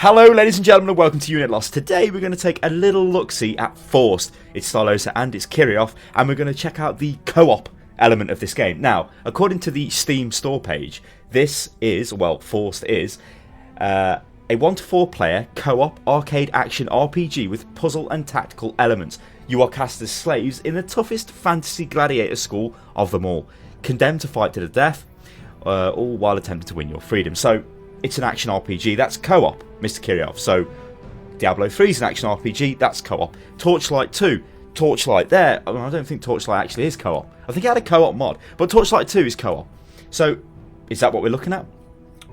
Hello ladies and gentlemen and welcome to Unit Lost. Today we're going to take a little look-see at Forced. It's Stylosa and it's Kirioth, and we're going to check out the co-op element of this game. Now, according to the Steam store page, this is, well, Forced is, a 1 to 4 player co-op arcade action RPG with puzzle and tactical elements. You are cast as slaves in the toughest fantasy gladiator school of them all, condemned to fight to the death, all while attempting to win your freedom. So, it's an action RPG, that's co-op, Mr. Kirioth. So, Diablo 3 is an action RPG, that's co-op. Torchlight 2, Torchlight there, I don't think Torchlight actually is co-op. I think it had a co-op mod, but Torchlight 2 is co-op. So, is that what we're looking at?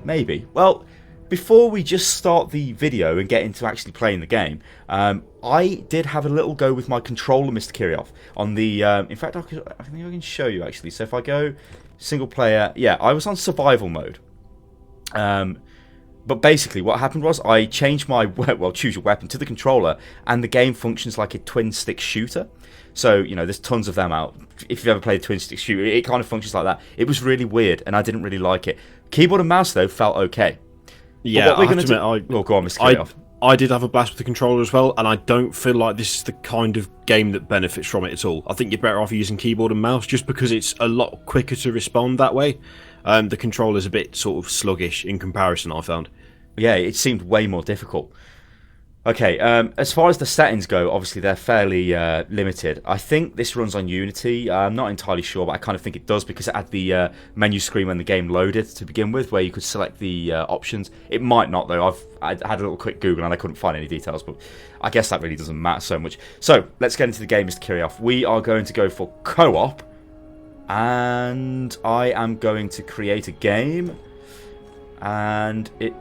Maybe. Well, before we just start the video and get into actually playing the game, I did have a little go with my controller, Mr. Kirioth, on the... in fact, I think I can show you actually. So if I go single player, yeah, I was on survival mode. But basically what happened was I changed my, well, choose your weapon to the controller, and the game functions like a twin stick shooter. So, you know, there's tons of them out. If you've ever played a twin stick shooter, it kind of functions like that. It was really weird and I didn't really like it. Keyboard and mouse though felt okay. Yeah, I have to admit, oh, go on, Mr. Kirioth. I did have a blast with the controller as well, and I don't feel like this is the kind of game that benefits from it at all. I think you're better off using keyboard and mouse just because it's a lot quicker to respond that way. The controller's a bit sort of sluggish in comparison, I found. Yeah, it seemed way more difficult. Okay, as far as the settings go, obviously they're fairly limited. I think this runs on Unity. I'm not entirely sure, but I kind of think it does because it had the menu screen when the game loaded to begin with, where you could select the options. It might not, though. I had a little quick Google and I couldn't find any details, but I guess that really doesn't matter so much. So, let's get into the game, Mr. Kirioth. We are going to go for co-op, and I am going to create a game, and it...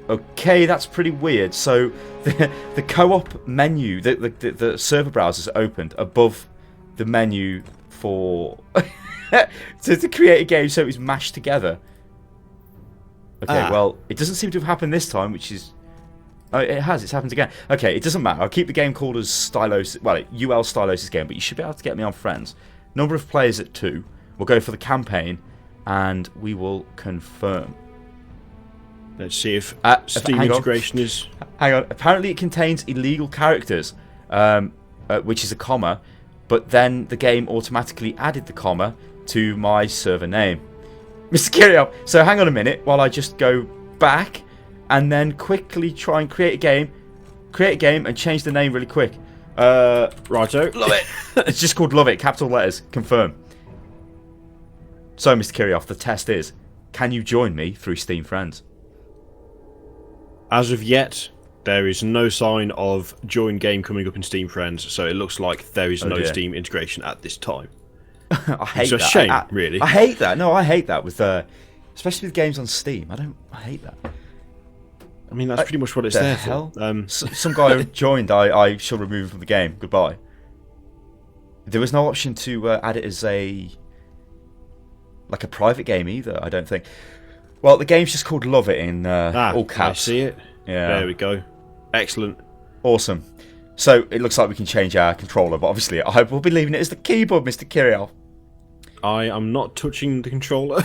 Okay, that's pretty weird. So the co-op menu, the server browser is opened above the menu for to create a game, so it's mashed together. Okay, well, it doesn't seem to have happened this time, which is... Oh, it has. It's happened again. Okay, it doesn't matter. I'll keep the game called as Stylosa... Well, UL Stylosa's game, but you should be able to get me on friends. Number of players at 2. We'll go for the campaign, and we will confirm. Let's see if Steam integration is... Hang on. Apparently it contains illegal characters, which is a comma, but then the game automatically added the comma to my server name. Mr. Kirioth, so hang on a minute while I just go back and then quickly try and create a game and change the name really quick. Righto. Love it. It's just called Love It, capital letters, confirm. So, Mr. Kirioth, the test is, can you join me through Steam Friends? As of yet, there is no sign of join game coming up in Steam Friends, so it looks like there is no Steam integration at this time. I hate that. It's a shame, really. I hate that. No, I hate that with, especially with games on Steam. I hate that. I mean, that's pretty much what it's there hell? for. Some guy joined. I shall remove him from the game. Goodbye. There was no option to add it as a private game either. I don't think. Well, the game's just called Love It in all caps. I see it. Yeah. There we go. Excellent. Awesome. So, it looks like we can change our controller, but obviously I will be leaving it as the keyboard, Mr. Kirioth. I am not touching the controller.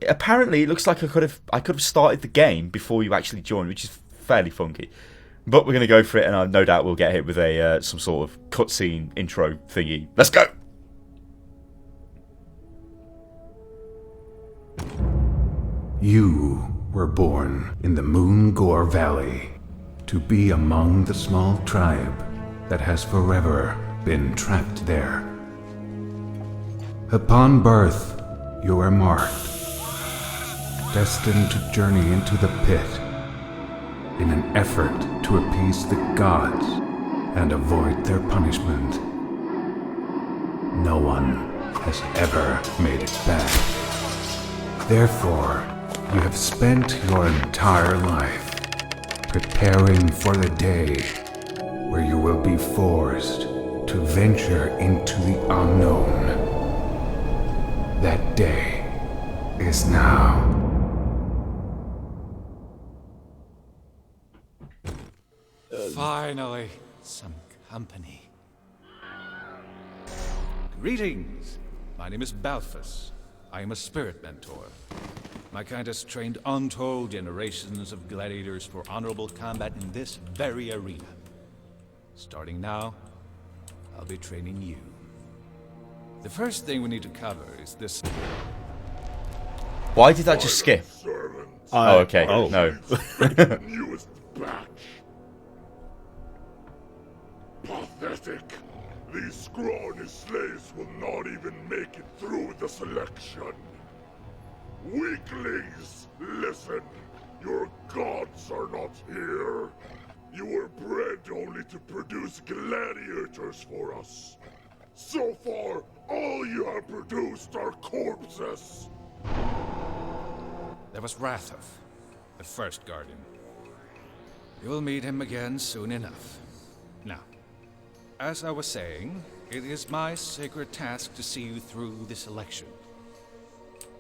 Apparently, it looks like I could have started the game before you actually joined, which is fairly funky. But we're going to go for it, and no doubt we'll get hit with a some sort of cutscene intro thingy. Let's go! You were born in the Moon-Gore Valley to be among the small tribe that has forever been trapped there. Upon birth, you were marked, destined to journey into the pit in an effort to appease the gods and avoid their punishment. No one has ever made it back. Therefore, you have spent your entire life preparing for the day where you will be forced to venture into the unknown. That day is now. Finally, some company. Greetings. My name is Balthus. I am a spirit mentor. My kind has trained untold generations of gladiators for honorable combat in this very arena. Starting now, I'll be training you. The first thing we need to cover is this. Why did that just skip? Oh, okay. No. Newest batch. Pathetic. These scrawny slaves will not even make it through the selection. Weaklings, listen. Your gods are not here. You were bred only to produce gladiators for us. So far, all you have produced are corpses. There was Rathov, the first guardian. You will meet him again soon enough. Now, as I was saying, it is my sacred task to see you through this election.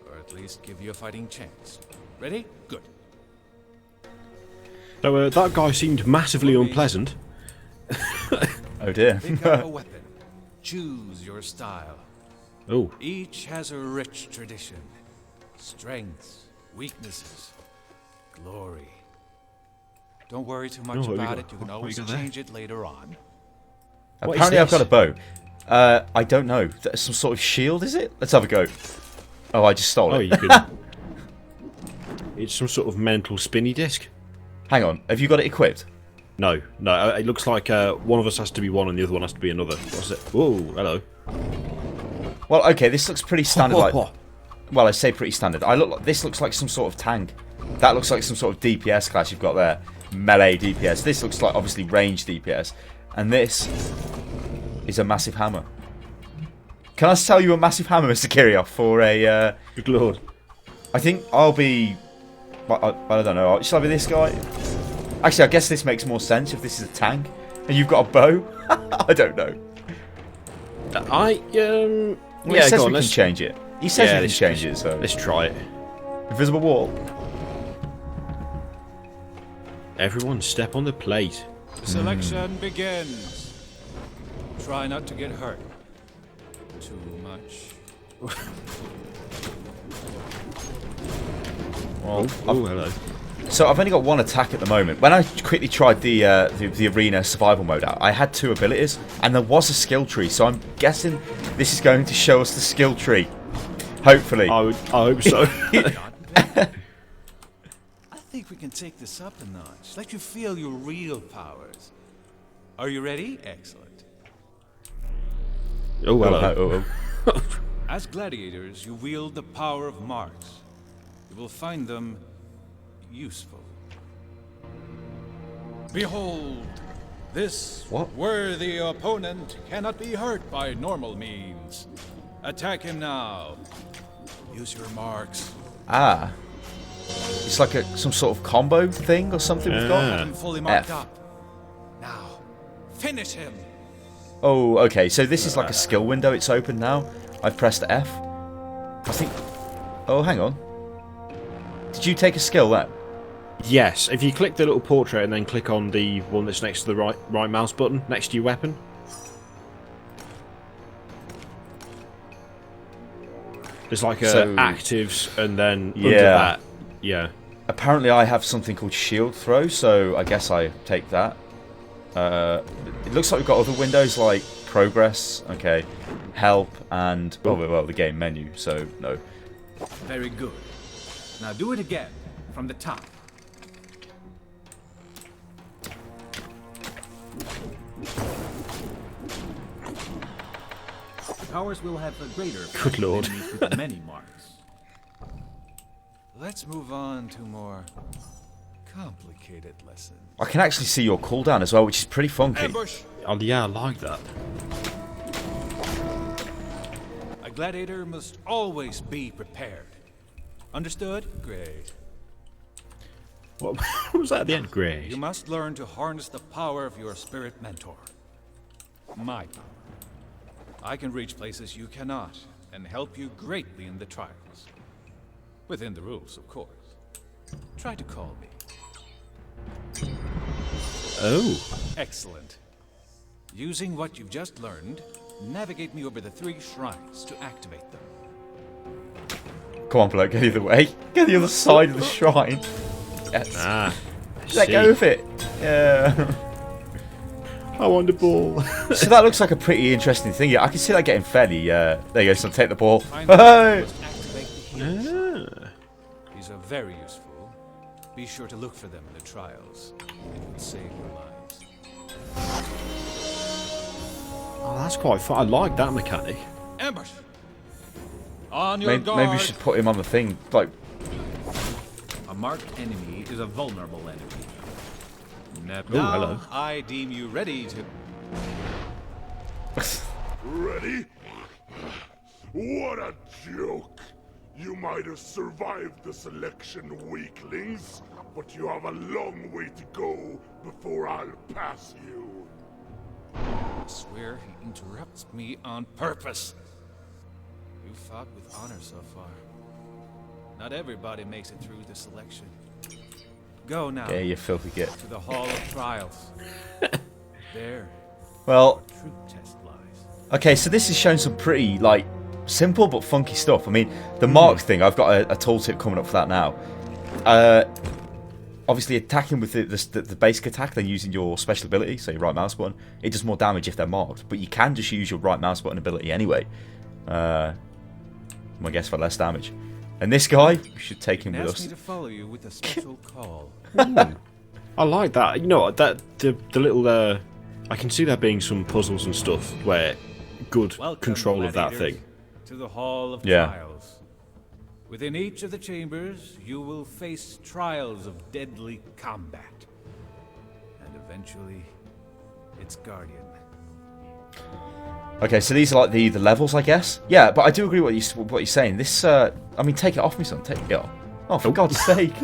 Or at least give you a fighting chance. Ready? Good. So that guy seemed massively unpleasant. Oh dear. Pick up a weapon. Choose your style. Oh. Each has a rich tradition. Strengths, weaknesses, glory. Don't worry too much about it. You can always change it later on. Apparently I've got a bow. I don't know. That's some sort of shield, is it? Let's have a go. Oh, I just stole it. You could... It's some sort of mental spinny disc. Hang on. Have you got it equipped? No. It looks like one of us has to be one and the other one has to be another. What's it? Whoa, hello. Well, okay, this looks pretty standard. Well, I say pretty standard. This looks like some sort of tank. That looks like some sort of DPS class you've got there. Melee DPS. This looks like, obviously, range DPS. And this is a massive hammer. Can I sell you a massive hammer, Mr. Kirioth, for a... Good lord. I think I'll be... I don't know. Shall I be this guy? Actually, I guess this makes more sense if this is a tank. And you've got a bow. I don't know. Well, he says we can change it. He says we can change it, so... Let's try it. Invisible wall. Everyone step on the plate. Selection begins. Try not to get hurt too much. Well, hello. So I've only got one attack at the moment. When I quickly tried the arena survival mode out, I had 2 abilities, and there was a skill tree. So I'm guessing this is going to show us the skill tree. Hopefully. I hope so. I think we can take this up a notch. Let you feel your real powers. Are you ready? Excellent. Oh, hello. As gladiators, you wield the power of marks. You will find them useful. Behold, this worthy opponent cannot be hurt by normal means. Attack him now. Use your marks. Ah. It's like some sort of combo thing or something we've got. Have him fully marked up. Now, finish him. Oh, okay. So this is like a skill window. It's open now. I've pressed F. I think... Oh, hang on. Did you take a skill then? Yes. If you click the little portrait and then click on the one that's next to the right mouse button, next to your weapon. There's like actives and then under that. Yeah. Apparently I have something called shield throw, so I guess I take that. It looks like we've got other windows like progress, okay, help, and well, the game menu, so no. Very good. Now do it again from the top. Powers will have a greater Good lord. with many marks. Let's move on to more complicated lessons. I can actually see your cooldown as well, which is pretty funky. Ambush! Oh, yeah, I like that. A gladiator must always be prepared. Understood? Great. What was that at the end? Great. You must learn to harness the power of your spirit mentor. My power. I can reach places you cannot, and help you greatly in the trials. Within the rules, of course. Try to call me. Oh. Excellent. Using what you've just learned, navigate me over the 3 shrines to activate them. Come on, bloke, get the other way. Get the other side of the shrine. Yes. Let go of it. Yeah. I want the ball. So that looks like a pretty interesting thing. Yeah, I can see that getting fairly. There you go, son. Take the ball. Finally, activate the healers. These are very useful. Be sure to look for them in the trials. It will save your lives. Oh, that's quite fun. I like that mechanic. Ambush! On your guard! Maybe we should put him on the thing. Like, a marked enemy is a vulnerable enemy. Now, hello. I deem you ready to... Ready? What a joke! You might have survived the selection, weaklings, but you have a long way to go before I'll pass you. I swear he interrupts me on purpose. You fought with honor so far. Not everybody makes it through the selection. Go now. yeah, you filthy git. To the Hall of Trials. There, Well, true test lies. okay, so this is showing some pretty, like, simple but funky stuff. I mean, the mark thing, I've got a tooltip coming up for that now. Obviously, attacking with the basic attack, then using your special ability, so your right mouse button, it does more damage if they're marked. But you can just use your right mouse button ability anyway. I guess for less damage. And this guy, we should take him with Ask me us. to follow you with a special call. I like that. You know what? That the little. I can see there being some puzzles and stuff where good Welcome, control of that gladiators, thing. to the Hall of Yeah. Trials. Within each of the chambers, you will face trials of deadly combat. And eventually, its guardian. Okay, so these are like the levels, I guess. Yeah, but I do agree with what you're saying. This, I mean, take it off me, son. Take it off. Oh, for God's sake.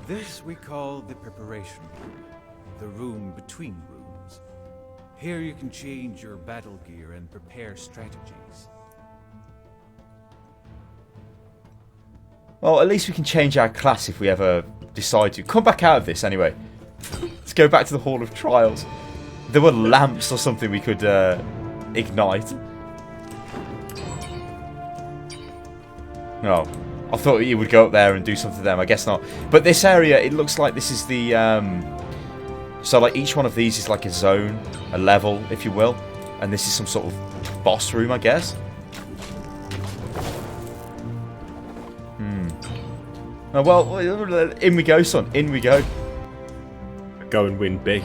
This we call the preparation room, the room between rooms. Here you can change your battle gear and prepare strategies. Well, at least we can change our class if we ever decide to. Come back out of this, anyway. Let's go back to the Hall of Trials. There were lamps or something we could ignite. No. I thought you would go up there and do something to them. I guess not. But this area, it looks like this is the... so, like, each one of these is like a zone, a level, if you will. And this is some sort of boss room, I guess. Oh, well, in we go, son. In we go. Go and win big.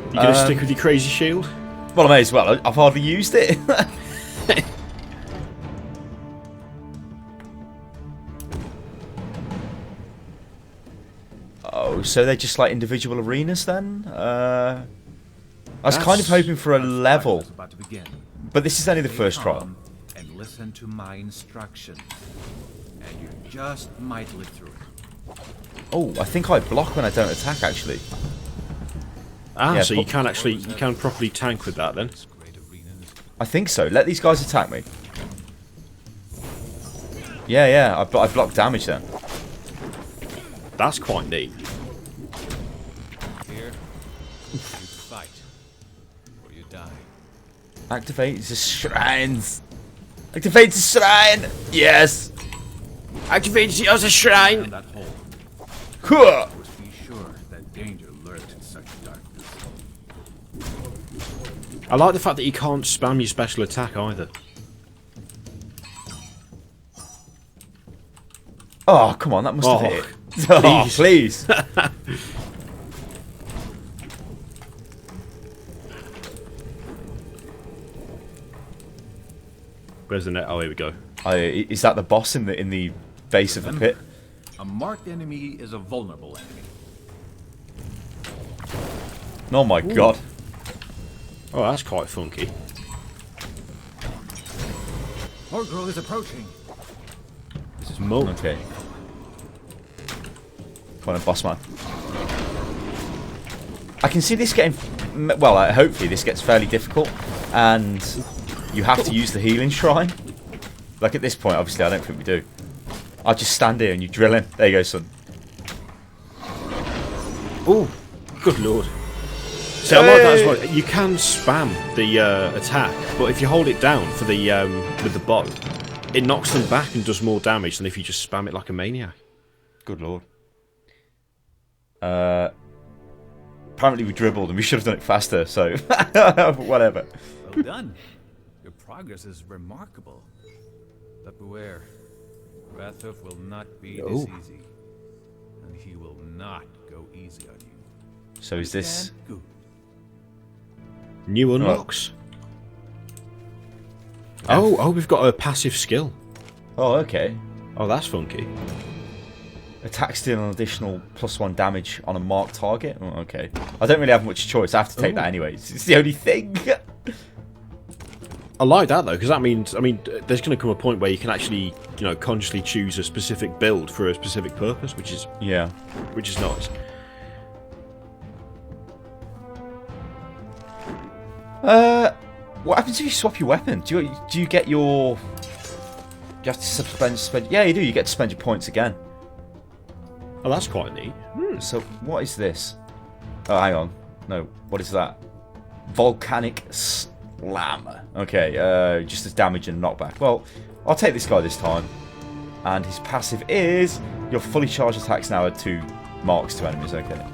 You gonna stick with your crazy shield? Well, I may as well. I've hardly used it. Oh, so they're just like individual arenas then? I was kind of hoping for a level, Trial is about to begin. but this is only the first trial. Calm and listen to my instructions. And you just might live through it. Oh, I think I block when I don't attack, actually. Yeah, So you but- can properly tank with that then. This great arena is I think so. Let these guys attack me. Yeah, I block damage then. That's quite neat. here. You fight. Or you die. Activate the shrines. Activate the shrine. Yes. Activate the other shrine. That hole. Huh. Must be sure that danger lurks in such darkness. I like the fact that you can't spam your special attack either. Oh, come on, that must have Oh, hit. Oh, please. Where's the net? Oh, here we go. Is that the boss in the base of the pit? A marked enemy is a vulnerable enemy. Oh my god. Oh, that's quite funky. Horgrove is approaching. This is Mo. Okay. Come on, boss man. I can see this getting... Well, hopefully this gets fairly difficult. And you have to use the healing shrine. Like at this point, obviously, I don't think we do. I'll just stand here and you drill in. There you go, son. Oh, good lord. So I like that as well. You can spam the attack, but if you hold it down for the with the bow, it knocks them back and does more damage than if you just spam it like a maniac. Good lord. Apparently we dribbled and we should have done it faster, so whatever. Well done. Your progress is remarkable. But beware, Rathuf will not be this easy. And he will not go easy on you. So is this... Good. New unlocks. Oh, we've got a passive skill. Oh, okay. Oh, that's funky. Attacks deal an additional +1 damage on a marked target. Oh, okay. I don't really have much choice. I have to take that anyway. It's the only thing. I like that though, because that means, there's going to come a point where you can actually, consciously choose a specific build for a specific purpose, which is nice. What happens if you swap your weapon? Do you get your? Do you have to spend? Yeah, you do. You get to spend your points again. Oh, that's quite neat. So what is this? Oh, hang on. No, what is that? Volcanic Slam. Okay, just as damage and knockback. Well, I'll take this guy this time. And his passive is your fully charged attacks now are 2 marks to enemies. Okay.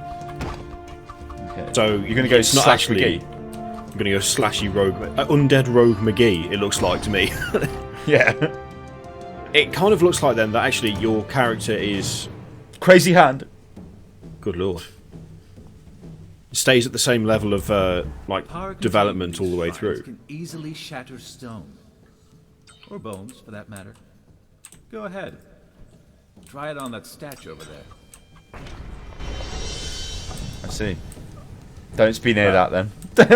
So you're going to go slash McGee. I'm going to go slashy rogue, undead rogue McGee. It looks like to me. Yeah. It kind of looks like then that actually your character is crazy hand. Good lord. Stays at the same level of development all the way through. Can easily shatter stone or bones, for that matter. Go ahead. Try it on that statue over there. I see. Don't be near that then.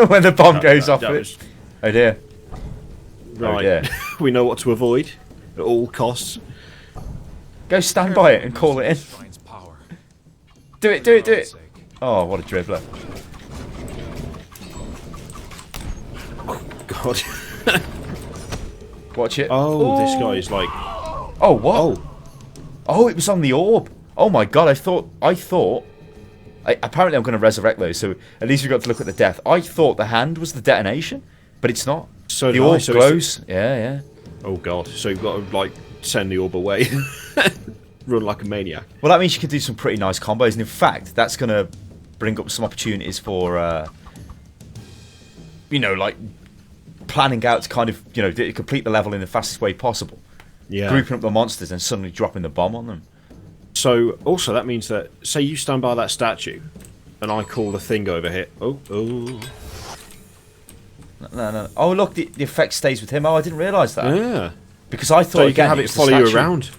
When the bomb goes off it. Oh dear. Right. Oh dear. We know what to avoid at all costs. Go stand by it and call it in. Do it. Oh, what a dribbler. Oh, God. Watch it. Oh, this guy is like... Oh, what? Oh, it was on the orb. Oh my god, I thought... apparently I'm going to resurrect those, so at least we got to look at the death. I thought the hand was the detonation, but it's not. So the orb glows. Yeah. Oh god, so you've got to, send the orb away. Run like a maniac. Well, that means you can do some pretty nice combos, and in fact, that's going to bring up some opportunities for, planning out to kind of, complete the level in the fastest way possible. Yeah. Grouping up the monsters and suddenly dropping the bomb on them. So, also, that means that, say you stand by that statue, and I call the thing over here. Oh. No. Oh, look, the effect stays with him. Oh, I didn't realise that. Yeah. Because I thought, so you can have it follow you around.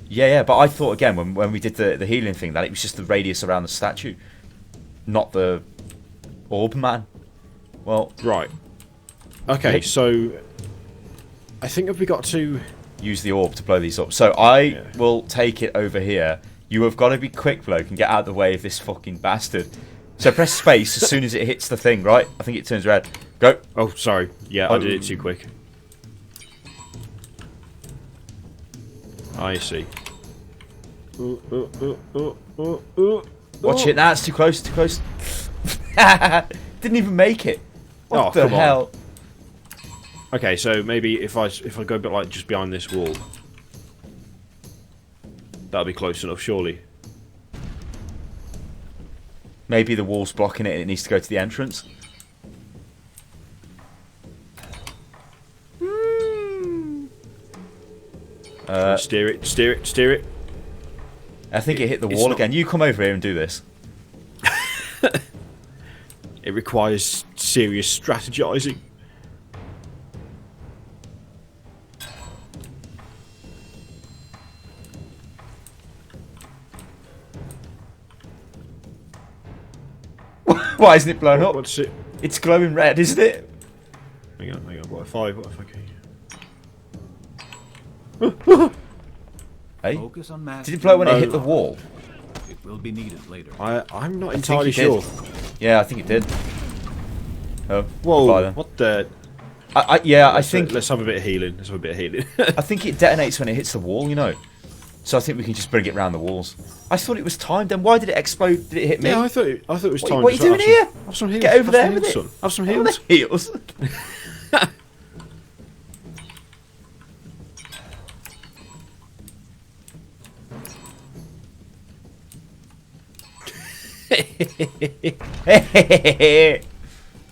Yeah, but I thought, again, when we did the healing thing, that it was just the radius around the statue, not the orb man. Well... Right. Okay, so... I think if we got to... use the orb to blow these up. So I will take it over here. You have got to be quick, bloke, and get out of the way of this fucking bastard. So press space as soon as it hits the thing, right? I think it turns red. Go. Oh, sorry. Yeah, I did it too quick. I see. Watch it now. It's too close. Didn't even make it. What the hell? Okay, so maybe if I go a bit just behind this wall, that'll be close enough, surely. Maybe the wall's blocking it and it needs to go to the entrance. Steer it. I think it hit the wall again. You come over here and do this. It requires serious strategizing. Why isn't it blown up? What's it? It's glowing red, isn't it? Hang on. What if I Hey? Focus on Did it blow when it hit the wall? It will be needed later. I'm not entirely sure. Yeah, I think it did. Oh, whoa! What the? I think. Let's have a bit of healing. I think it detonates when it hits the wall. So I think we can just bring it round the walls. I thought it was timed. Then why did it explode? Did it hit me? Yeah, I thought it was timed. What are you doing here? Have some heals. Get over there with it. Have some heals. Heals.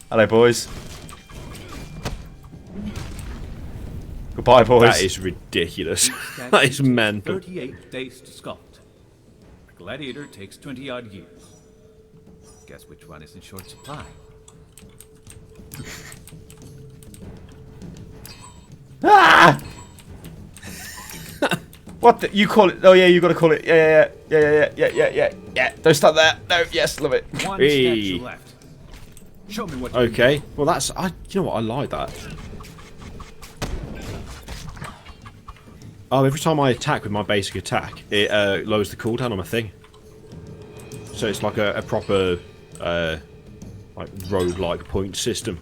Hello, boys. Goodbye, boys. That is ridiculous. That is mental. 38 days to sculpt. The gladiator takes 20-odd years. Guess which one is in short supply? Ah! What the, you call it? Oh yeah, you got to call it. Yeah. Don't stop there. No, yes, love it. One Hey. statue left. Show me what you can Okay, well that's you know what, I like that. Oh, every time I attack with my basic attack, it lowers the cooldown on my thing. So it's like a proper like roguelike point system.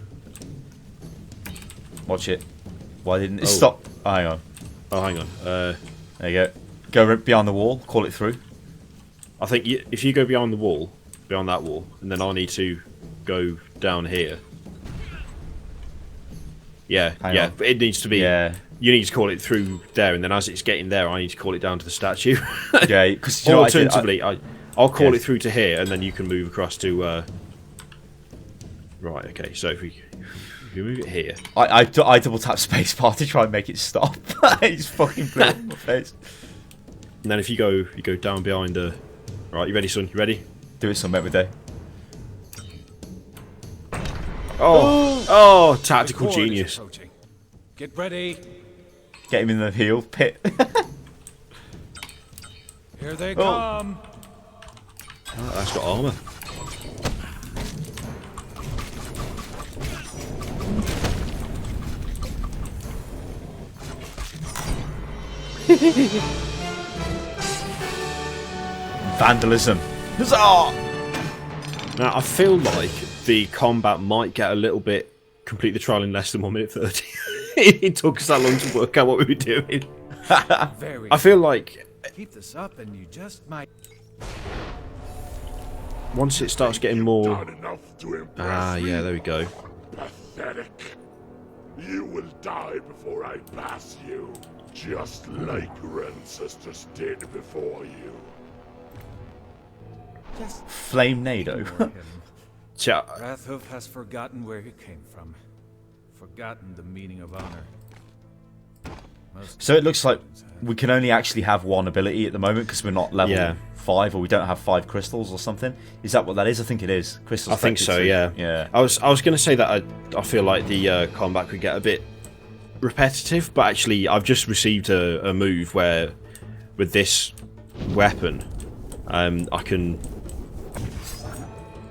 Watch it. Why didn't it Oh. stop? Oh, hang on. Oh, hang on. There you go. Go behind the wall. Call it through. I think if you go behind the wall, behind that wall, and then I need to go down here. Yeah, Hang yeah, on. but it needs to be. Yeah. You need to call it through there, and then as it's getting there, I need to call it down to the statue. Yeah, because you know what I did? Alternatively, I'll call Yeah. it through to here, and then you can move across to. Right. Okay. So if we move it here. I double tap spacebar to try and make it stop. It's fucking blew up my face. And then if you go down behind the. Right, you ready, son? You ready? Do it some every day. Oh, tactical The horde is genius. approaching. Get ready. Get him in the heel pit. Here they Oh. come. Oh, that's got armor. Vandalism. Huzzah! Now I feel like the combat might get a little bit complete the trial in less than 1 minute 30. It took us that long to work out what we were doing. Very. I feel like Keep this up, and you just might. once it starts getting more. Done enough to impress me? Yeah, there we go. Pathetic. You will die before I pass you, just like your ancestors did before you. Flame Nado. Ignore him. Cha- Rathhoof has forgotten where he came from. Forgotten the meaning of honor. Most So it looks like we can only actually have one ability at the moment because we're not level Yeah. 5 or we don't have 5 crystals or something. Is that what that is? I think it is. Crystals. I think so. affected Yeah. too. Yeah. I was going to say that I feel like the combat could get a bit repetitive, but actually I've just received a move where with this weapon, I can.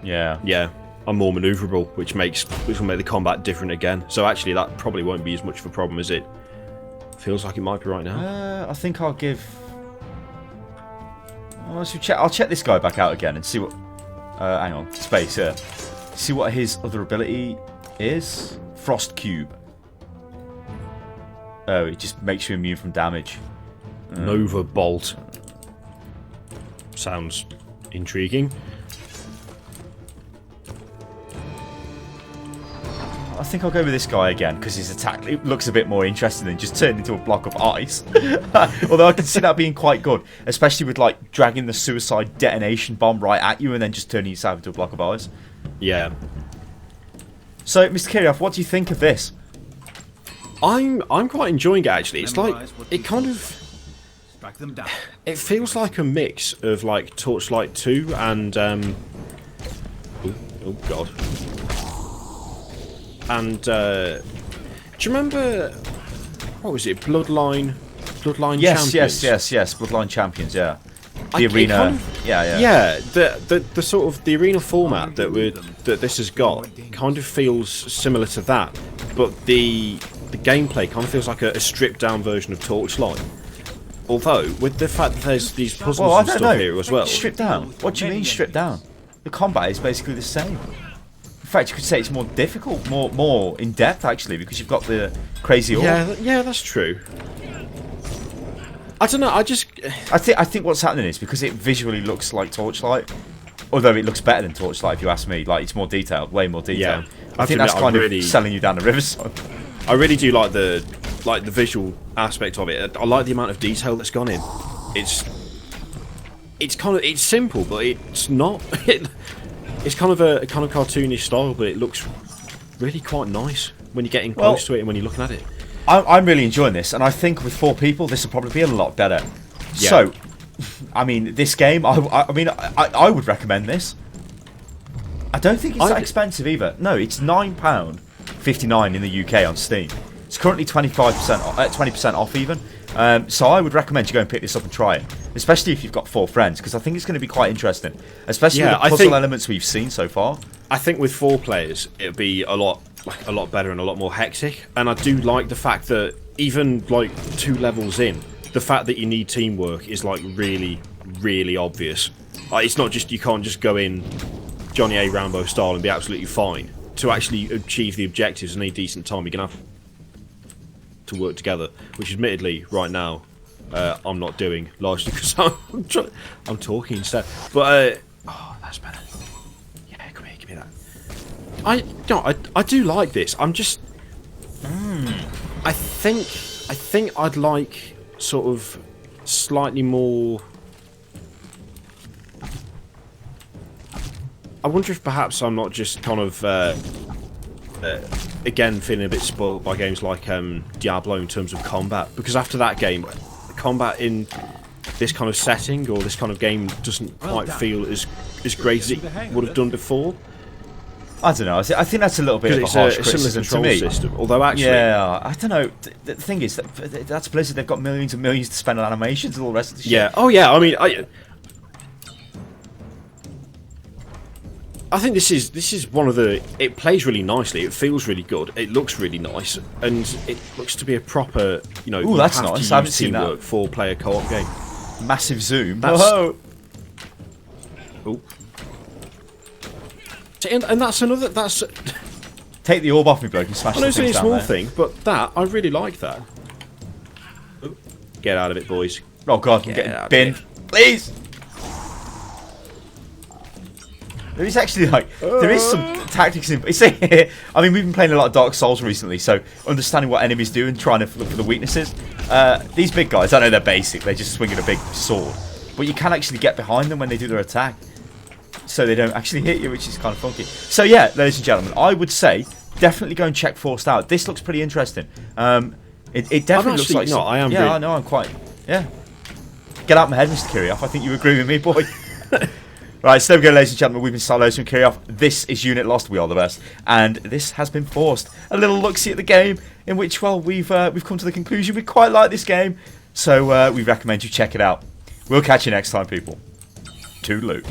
Yeah. Yeah, I'm more maneuverable, which will make the combat different again. So actually, that probably won't be as much of a problem as it feels like it might be right now. I think I'll give. I'll check this guy back out again and see what. Hang on, space. Yeah. See what his other ability is. Frost Cube. Oh, it just makes you immune from damage. Nova Bolt. Sounds intriguing. I think I'll go with this guy again because his attack looks a bit more interesting than just turning into a block of ice. Although I can see that being quite good, especially with like dragging the suicide detonation bomb right at you and then just turning yourself into a block of ice. Yeah. So, Mr. Kirioth, what do you think of this? I'm quite enjoying it actually. It's like Memorize what it we kind see. of Strike them down. it feels like a mix of like Torchlight 2 and oh god. And do you remember what was it? Bloodline Yes, Champions? yes. Bloodline Champions, yeah. The It arena, kind of- yeah. Yeah, the sort of the arena format that this has got kind of feels similar to that, but the gameplay kind of feels like a stripped down version of Torchlight. Although with the fact that there's these puzzles Well, I and don't stuff know. here as well. Stripped down? What do you mean stripped down? The combat is basically the same. In fact, you could say it's more difficult, more in depth actually, because you've got the crazy orb. Yeah, that's true. I don't know. I think what's happening is because it visually looks like Torchlight, although it looks better than Torchlight if you ask me. Like it's more detailed, way more detailed. Yeah. I think I that's admit, kind I really- of selling you down the riverside. I really do like the visual aspect of it. I like the amount of detail that's gone in. it's simple, but it's not. It's kind of a kind of cartoonish style, but it looks really quite nice when you're getting close to it and when you're looking at it. I'm really enjoying this, and I think with 4 people, this will probably be a lot better. Yeah. So, I mean, this game, I would recommend this. I don't think it's that expensive either. No, it's £9.59 in the UK on Steam. It's currently 20% off even. So I would recommend you go and pick this up and try it, especially if you've got 4 friends, because I think it's going to be quite interesting, especially with the puzzle elements we've seen so far. I think with 4 players, it'll be a lot better and a lot more hectic. And I do like the fact that even like 2 levels in, the fact that you need teamwork is like really, really obvious. Like, it's not just, you can't just go in Johnny A. Rambo style and be absolutely fine. To actually achieve the objectives in a decent time, you're gonna have to work together, which admittedly right now I'm not doing, largely because I'm talking instead. But oh, that's better. Yeah, come here, give me that. I do like this. I'm just I think I'd like sort of slightly more. I wonder if perhaps I'm not just kind of again feeling a bit spoiled by games like Diablo in terms of combat, because after that game, combat in this kind of setting or this kind of game doesn't quite feel as great as it would have done before. I don't know. I think that's a little bit of a harsh criticism to me. System, although actually, yeah, I don't know. The thing is, that's Blizzard. They've got millions and millions to spend on animations and all the rest of the shit. Yeah. Oh yeah. I mean, I think this is one of the. It plays really nicely. It feels really good. It looks really nice, and it looks to be a proper, Ooh, that's nice. I haven't seen that. 4-player co-op game. Massive zoom. Whoa. Oh. And that's another. That's. Take the orb off me, bloke, and smash. I know it's only a small there. thing, but that I really like that. Oh. Get out of it, boys. Oh god, I'm getting binned. Please. There is actually there is some tactics in. I mean, we've been playing a lot of Dark Souls recently, so understanding what enemies do and trying to look for the weaknesses. These big guys, I know they're basic. They're just swinging a big sword, but you can actually get behind them when they do their attack, so they don't actually hit you, which is kind of funky. So yeah, ladies and gentlemen, I would say definitely go and check Forced out. This looks pretty interesting. It definitely looks like. No, I am. Yeah, I know. I'm quite. Yeah. Get out of my head, Mr. Kirioth. I think you agree with me, boy. Right, so there we go, ladies and gentlemen. We've been Stylosa and Kirioth. This is Unit Lost. We are the best, and this has been Forced. A little look-see at the game, in which, well, we've come to the conclusion we quite like this game, so we recommend you check it out. We'll catch you next time, people. Toodaloo.